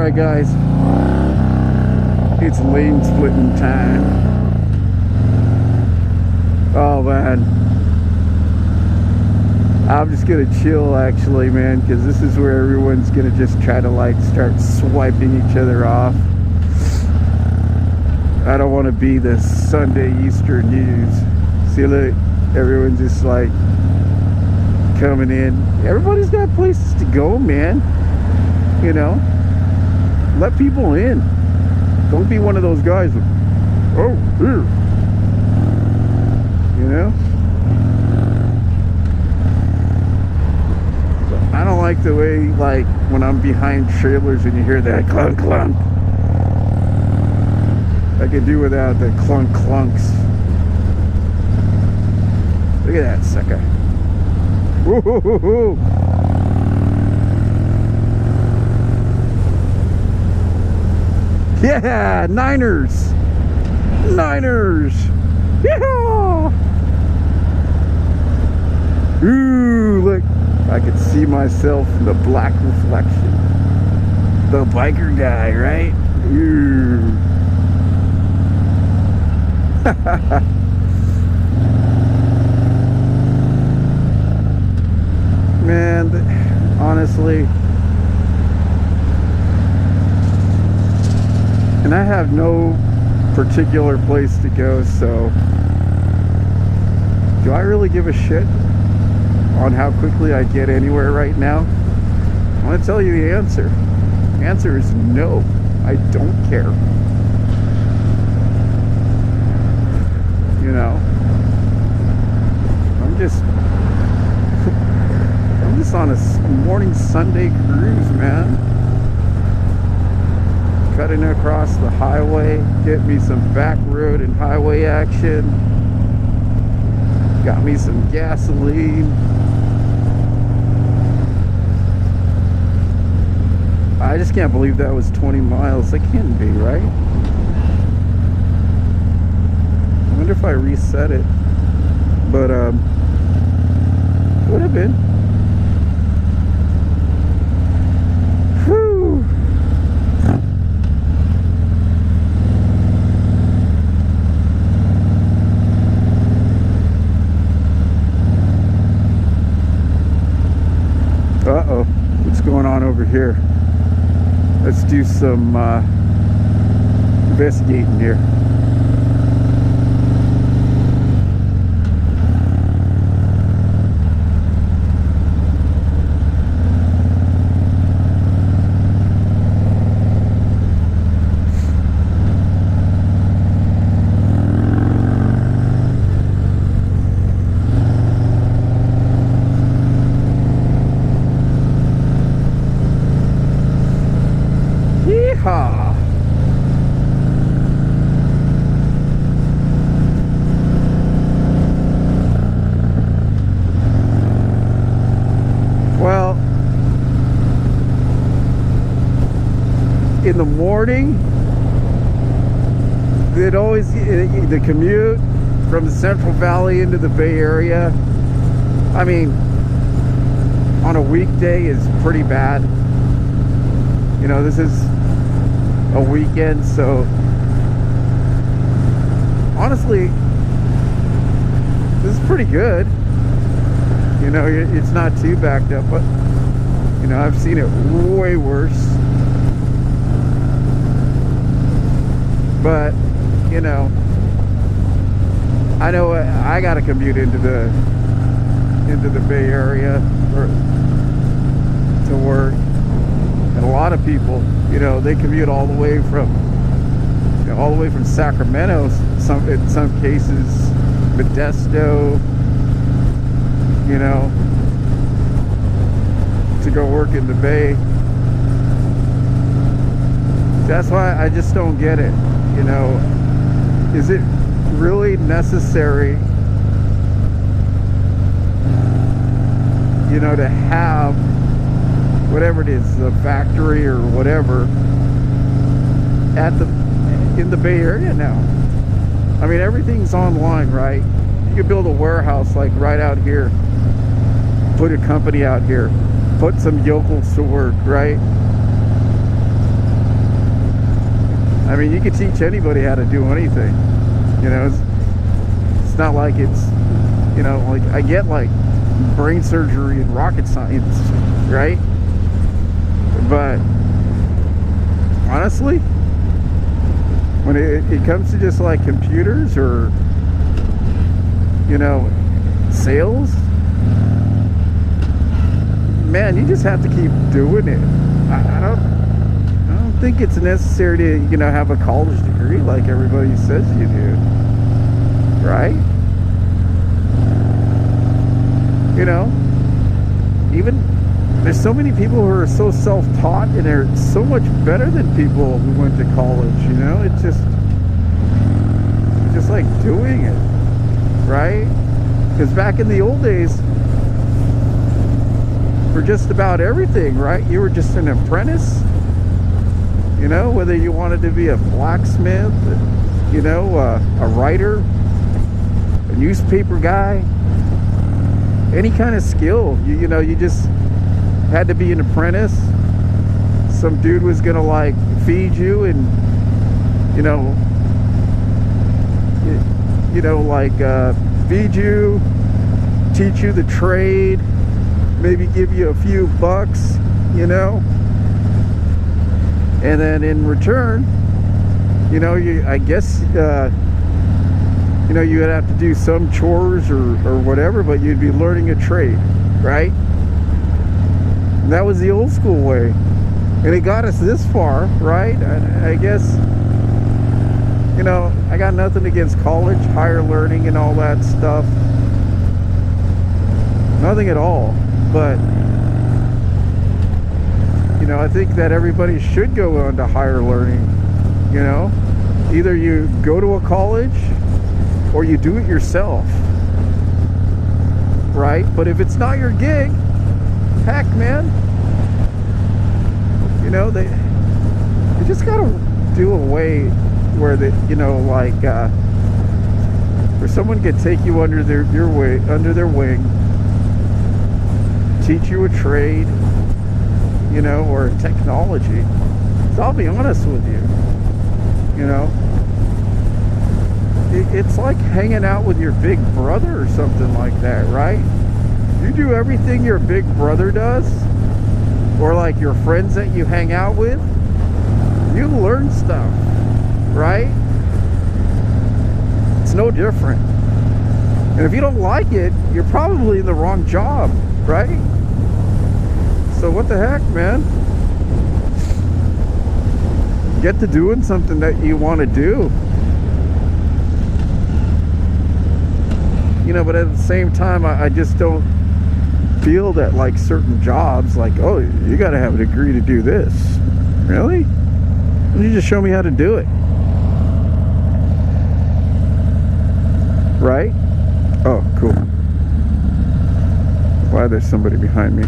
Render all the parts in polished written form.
Alright guys, it's lane splitting time. Oh man, I'm just gonna chill actually, man, because this is where everyone's gonna just try to like start swiping each other off. I don't want to be the Sunday Easter news. See, look, everyone's just like coming in. Everybody's got places to go, man. You know, let people in. Don't be one of those guys with, oh, here. You know? But I don't like the way, like, when I'm behind trailers and you hear that clunk clunk. I could do without the clunk clunks. Look at that sucker. Woo-hoo-hoo-hoo. Yeah, Niners! Niners! Yeah! Ooh, look. I could see myself in the black reflection. The biker guy, right? Ooh. Man, honestly, and I have no particular place to go, so do I really give a shit on how quickly I get anywhere right now? I want to tell you the answer. The answer is no. I don't care. You know, I'm just on a morning Sunday cruise, man. Cutting across the highway, get me some back road and highway action. Got me some gasoline. I just can't believe that was 20 miles. It can't be, right? I wonder if I reset it. But would have been. Whew. Uh-oh. What's going on over here? Let's do some investigating here. Well, in the morning, it always, the commute from the Central Valley into the Bay Area, I mean, on a weekday is pretty bad. You know, this is a weekend, so honestly, this is pretty good. You know, it's not too backed up, but you know, I've seen it way worse. But you know, I know I got to commute into the Bay Area to work, and a lot of people, you know, they commute all the way from Sacramento, in some cases Modesto, you know, to go work in the Bay. That's why I just don't get it. You know, is it really necessary, you know, to have whatever it is, the factory or whatever in the Bay Area now? I mean, everything's online, right? You could build a warehouse like right out here, put a company out here, put some yokels to work, right? I mean, you can teach anybody how to do anything. You know, it's not like it's, you know, like I get like brain surgery and rocket science, right? But honestly, when it comes to just like computers or, you know, sales, man, you just have to keep doing it. I don't think it's necessary to, you know, have a college degree like everybody says you do, right? You know, even there's so many people who are so self-taught and they're so much better than people who went to college. You know, it's just like doing it, right? Because back in the old days, for just about everything, right, you were just an apprentice. You know, whether you wanted to be a blacksmith, you know, a writer, a newspaper guy, any kind of skill, you know, you just had to be an apprentice. Some dude was gonna like feed you and, you know, like feed you, teach you the trade, maybe give you a few bucks, you know, and then in return, you know, I guess you know, you would have to do some chores or whatever, but you'd be learning a trade, right? And that was the old school way, and it got us this far, right? I guess, you know, I got nothing against college, higher learning and all that stuff, nothing at all. But, you know, I think that everybody should go on to higher learning. You know, either you go to a college or you do it yourself, right? But if it's not your gig, heck, man, you know, they just gotta do a way where they, you know, like where someone could take you under their wing, teach you a trade, you know, or a technology. So I'll be honest with you, you know, it's like hanging out with your big brother or something like that, right? You do everything your big brother does, or like your friends that you hang out with, you learn stuff, right? It's no different. And if you don't like it, you're probably in the wrong job, right? So what the heck, man? Get to doing something that you want to do. You know, but at the same time, I just don't feel that like certain jobs, like, oh, you got to have a degree to do this. Really? Why don't you just show me how to do it? Right? Oh, cool. Why, there's somebody behind me.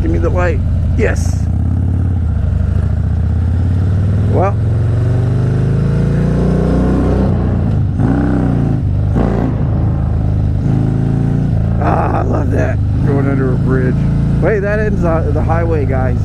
Give me the light. Yes. Well, I love that. Going under a bridge. Wait, that ends the highway, guys.